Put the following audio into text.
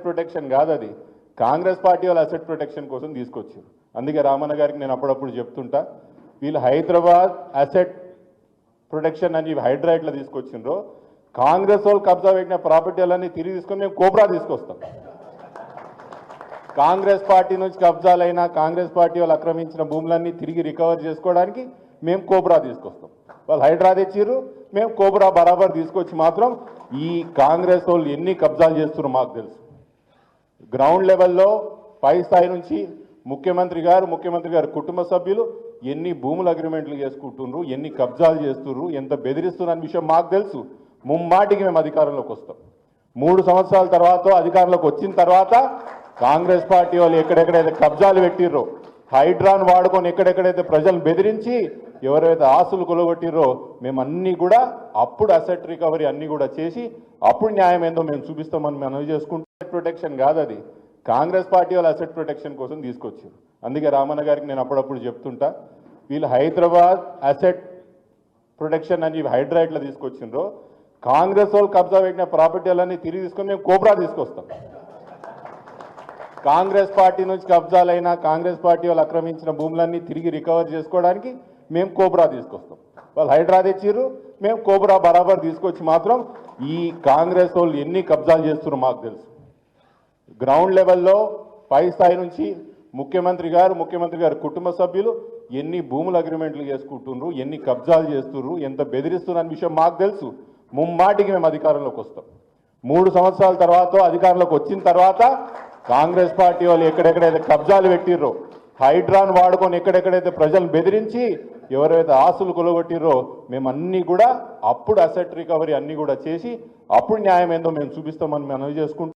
Protection కాదు అది Congress party వాళ్ళ అసెట్ ప్రొటెక్షన్ కోసం తీసుకొచ్చారు. అందుకే రామన్న గారికి నేను అప్పుడప్పుడు చెప్తుంటా, వీళ్ళు హైదరాబాద్ అసెట్ ప్రొటెక్షన్ అని హైడ్రైట్లో తీసుకొచ్చిండ్రు. కాంగ్రెస్ వాళ్ళు కబ్జా పెట్టిన ప్రాపర్టీలన్నీ తిరిగి తీసుకొని మేము కోబ్రా తీసుకొస్తాం. కాంగ్రెస్ పార్టీ నుంచి కబ్జాలైనా కాంగ్రెస్ పార్టీ వాళ్ళు ఆక్రమించిన భూములన్నీ తిరిగి రికవర్ చేసుకోవడానికి మేము కోబ్రా తీసుకొస్తాం. వాళ్ళు హైడ్రా తెచ్చిర్రు, మేము కోబ్రా బరాబర్ తీసుకొచ్చి మాత్రం ఈ కాంగ్రెస్ వాళ్ళు ఎన్ని కబ్జాలు చేస్తున్నారు మాకు తెలుసు. గ్రౌండ్ లెవెల్లో పై స్థాయి నుంచి ముఖ్యమంత్రి గారు కుటుంబ సభ్యులు ఎన్ని భూముల అగ్రిమెంట్లు చేసుకుంటున్నారు, ఎన్ని కబ్జాలు చేస్తున్నారు, ఎంత బెదిరిస్తున్నారు అనే విషయం మాకు తెలుసు. ముమ్మాటికి మేము అధికారంలోకి వస్తాం. 3 సంవత్సరాల తర్వాత అధికారంలోకి వచ్చిన తర్వాత కాంగ్రెస్ పార్టీ వాళ్ళు ఎక్కడెక్కడైతే కబ్జాలు పెట్టిర్రో, హైడ్రాన్ వాడుకొని ఎక్కడెక్కడైతే ప్రజలను బెదిరించి ఎవరైతే ఆస్తులు కొలగొట్టిర్రో మేము అన్నీ కూడా అప్పుడు అసెట్ రికవరీ అన్నీ కూడా చేసి అప్పుడు న్యాయం ఏందో మేము చూపిస్తామని మనం చేసుకుంటే ప్రొటెక్షన్ కాదు అది కాంగ్రెస్ పార్టీ వాళ్ళ అసెట్ ప్రొటెక్షన్ కోసం తీసుకొచ్చారు. అందుకే రామన్న గారికి నేను అప్పుడప్పుడు చెప్తుంటా, వీళ్ళు హైదరాబాద్ అసెట్ ప్రొటెక్షన్ అని హైడ్రైట్లో తీసుకొచ్చిండ్రు. కాంగ్రెస్ వాళ్ళు కబ్జా పెట్టిన ప్రాపర్టీలన్నీ తిరిగి తీసుకొని మేము కోబ్రా తీసుకొస్తాం. కాంగ్రెస్ పార్టీ నుంచి కబ్జాలైనా కాంగ్రెస్ పార్టీ వాళ్ళు ఆక్రమించిన భూములన్నీ తిరిగి రికవర్ చేసుకోవడానికి మేము కోబ్రా తీసుకొస్తాం. వాళ్ళు హైడ్రా తెచ్చిర్రు, మేము కోబ్రా బరాబర్ తీసుకొచ్చి మాత్రం ఈ కాంగ్రెస్ వాళ్ళు ఎన్ని కబ్జాలు చేస్తున్నారు మాకు తెలుసు. గ్రౌండ్ లెవెల్లో పై స్థాయి నుంచి ముఖ్యమంత్రి గారు కుటుంబ సభ్యులు ఎన్ని భూముల అగ్రిమెంట్లు చేసుకుంటున్నారు, ఎన్ని కబ్జాలు చేస్తున్నారు, ఎంత బెదిరిస్తున్నారు అనే విషయం మాకు తెలుసు. ముమ్మాటికి మేము అధికారంలోకి వస్తాం. 3 సంవత్సరాల తర్వాత అధికారంలోకి వచ్చిన తర్వాత కాంగ్రెస్ పార్టీ వాళ్ళు ఎక్కడెక్కడైతే కబ్జాలు పెట్టిర్రో, హైడ్రాన్ వాడుకొని ఎక్కడెక్కడైతే ప్రజలను బెదిరించి ఎవరైతే ఆస్తులు కొలగొట్టిర్రో మేము అన్నీ కూడా అప్పుడు అసెట్ రికవరీ అన్నీ కూడా చేసి అప్పుడు న్యాయం ఏందో మేము చూపిస్తామని మనం చేసుకుంటాం.